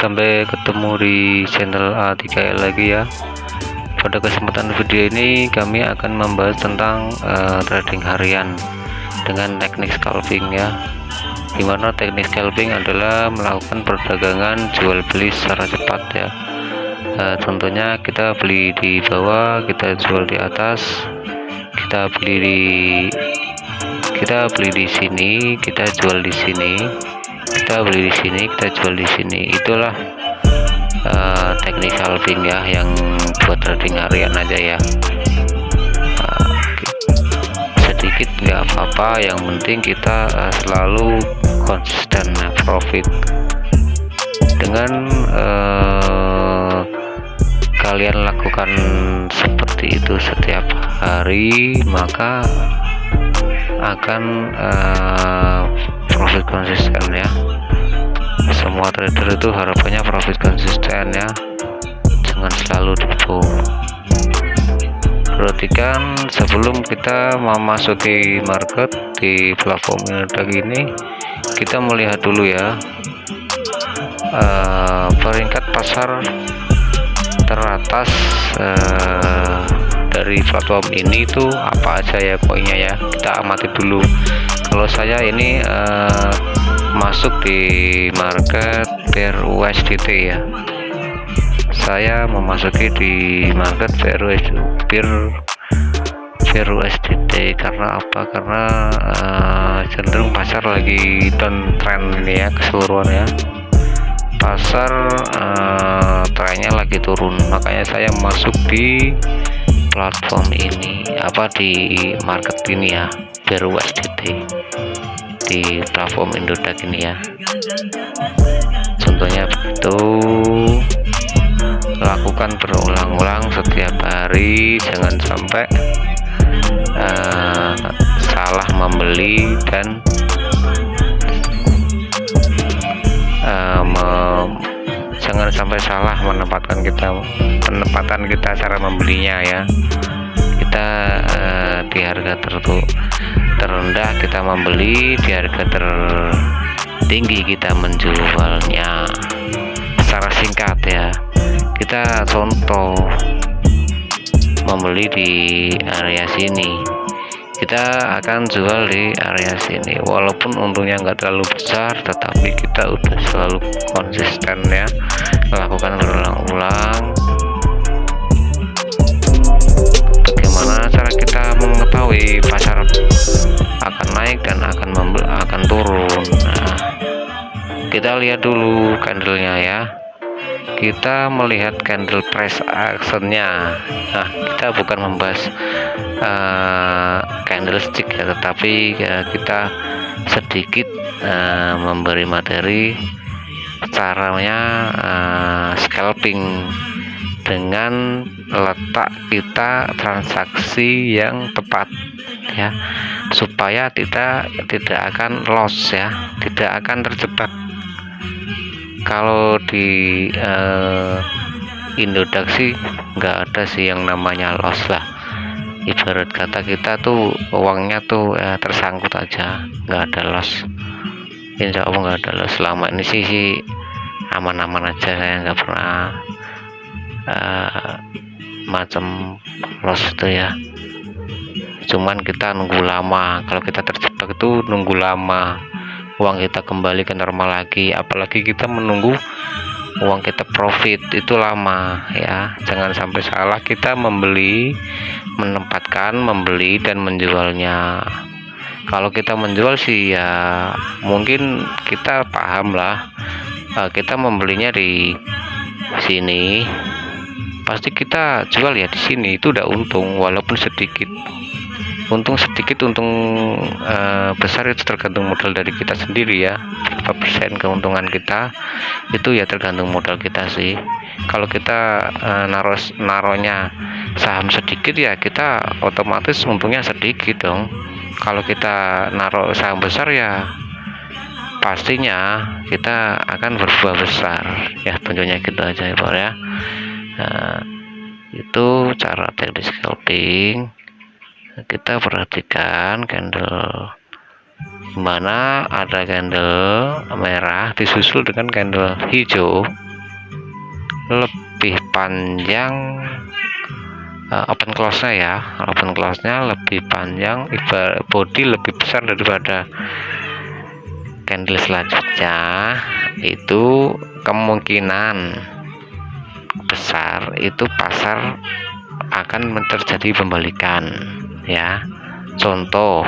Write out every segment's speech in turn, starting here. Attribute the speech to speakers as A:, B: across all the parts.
A: sampai ketemu di channel A3L lagi ya. Pada kesempatan video ini kami akan membahas tentang trading harian dengan teknik scalping ya. Dimana teknik scalping adalah melakukan perdagangan jual beli secara cepat ya. Contohnya kita beli di bawah, kita jual di atas, kita beli di sini, kita jual di sini, kita beli di sini, kita jual di sini. Itulah teknik scalping ya, yang buat trading harian aja ya. Sedikit nggak apa-apa, yang penting kita selalu konsisten profit. Dengan kalian lakukan seperti itu setiap hari, maka akan profit konsisten ya. Semua trader itu harapannya profit konsisten ya, jangan selalu tipu. Perhatikan sebelum kita memasuki market di platform Indodax ini, kita melihat dulu ya peringkat pasar teratas dari platform ini itu apa aja ya koinnya ya. Kita amati dulu. Kalau saya ini masuk di market pair USDT ya. Saya memasuki di market pair USDT karena apa? Karena cenderung pasar lagi downtrend ini ya, keseluruhan ya. Pasar trennya lagi turun, makanya saya masuk di platform ini, di market ini ya, pair USDT di platform Indodax ini ya. Contohnya begitu, lakukan berulang-ulang setiap hari, jangan sampai salah membeli dan jangan sampai salah menempatkan kita cara membelinya ya. Kita di harga terendah kita membeli, di harga tertinggi kita menjualnya. Secara singkat ya, kita contoh membeli di area sini, kita akan jual di area sini. Walaupun untungnya nggak terlalu besar, tetapi kita udah selalu konsisten ya, melakukan berulang-ulang. Bagaimana cara kita mengetahui pasar akan naik dan akan turun? Nah, kita lihat dulu candlenya ya. Kita melihat candle price actionnya. Nah, kita bukan membahas candlestick ya, tetapi kita sedikit memberi materi caranya scalping dengan letak kita transaksi yang tepat ya, supaya kita tidak akan loss ya, tidak akan terjebak. Kalau di Indodax sih nggak ada sih yang namanya loss lah. Ibarat kata kita tuh uangnya tuh tersangkut aja, nggak ada loss. Insya Allah nggak ada loss. Selama ini sih aman-aman aja, saya nggak pernah macam loss itu ya. Cuman kita nunggu lama. Kalau kita terjebak itu nunggu lama, uang kita kembali ke normal lagi. Apalagi kita menunggu uang kita profit itu lama ya. Jangan sampai salah kita menempatkan membeli dan menjualnya. Kalau kita menjual sih ya mungkin kita paham lah, kita membelinya di sini, pasti kita jual ya di sini. Itu udah untung walaupun sedikit. Untung sedikit, untung besar itu tergantung modal dari kita sendiri ya. Berapa persen keuntungan kita itu ya tergantung modal kita sih. Kalau kita naruhnya saham sedikit ya kita otomatis untungnya sedikit dong. Kalau kita naruh saham besar ya pastinya kita akan berbuah besar ya. Tentunya gitu aja ya Pak ya. Nah, itu cara teknik scalping. Kita perhatikan candle mana ada candle merah disusul dengan candle hijau, lebih panjang, open close-nya ya, open close-nya lebih panjang, ibarat body lebih besar daripada candle selanjutnya, itu kemungkinan besar itu pasar akan terjadi pembalikan ya. Contoh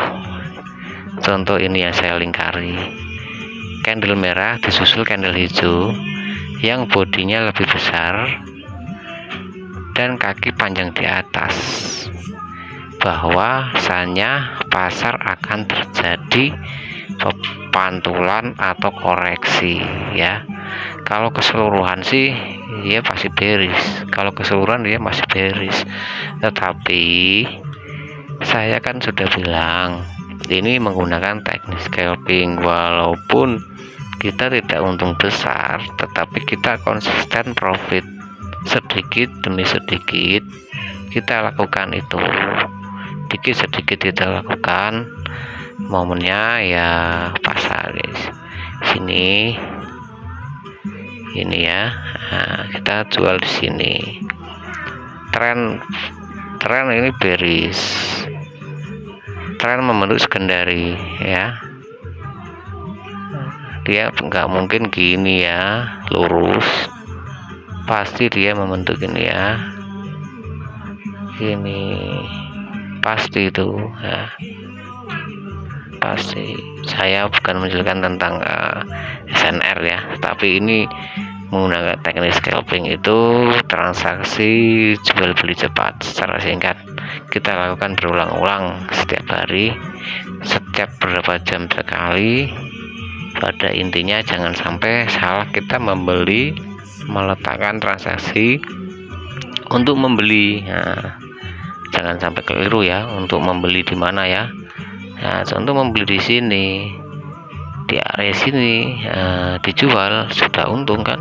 A: ini yang saya lingkari, candle merah disusul candle hijau yang bodinya lebih besar dan kaki panjang di atas, bahwasanya pasar akan terjadi pantulan atau koreksi ya. Kalau keseluruhan sih dia pasti bearish, kalau keseluruhan dia masih bearish, tetapi saya kan sudah bilang ini menggunakan teknik scalping. Walaupun kita tidak untung besar, tetapi kita konsisten profit sedikit demi sedikit kita lakukan itu, dikit sedikit kita lakukan. Momennya ya pasar guys, sini ini ya. Nah, kita jual di sini. Tren ini bearish, tren membentuk secondary ya. Dia nggak mungkin gini ya lurus, pasti dia membentuk ini ya, ini pasti itu ya, pasti. Saya bukan menjelaskan tentang SNR ya, tapi ini menggunakan teknik scalping, itu transaksi jual beli cepat secara singkat kita lakukan berulang-ulang setiap hari, setiap beberapa jam sekali. Pada intinya jangan sampai salah kita membeli, meletakkan transaksi untuk membeli. Nah, jangan sampai keliru ya untuk membeli di mana ya. Nah, contoh membeli di sini, di area sini, dijual sudah untung kan,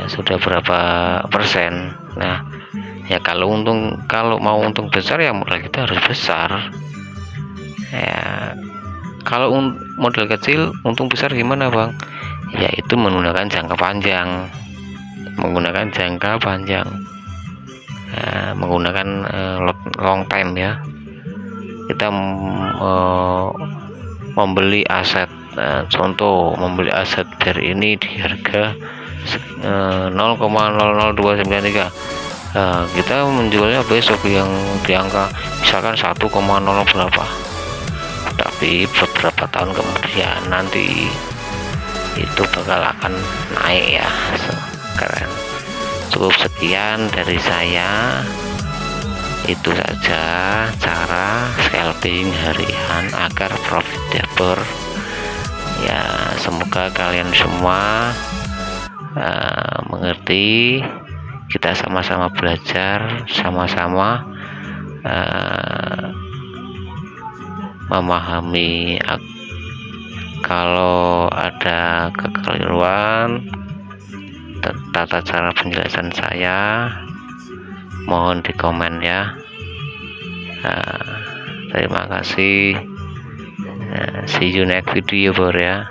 A: sudah berapa persen. Nah ya, kalau mau untung besar ya modal kita harus besar ya. Kalau modal kecil untung besar gimana bang? Yaitu menggunakan jangka panjang, menggunakan long time ya. Kita membeli aset, contoh membeli aset dari ini di harga 0,00293, kita menjualnya besok yang di angka misalkan 1,0 berapa, tapi beberapa tahun kemudian nanti itu bakal akan naik ya. Keren. Cukup sekian dari saya, itu saja cara scalping harian agar profitable ya. Semoga kalian semua mengerti, kita sama-sama belajar, sama-sama memahami. Kalau ada kekeliruan tata cara penjelasan saya, mohon di komen ya. Terima kasih. See you next video bro ya.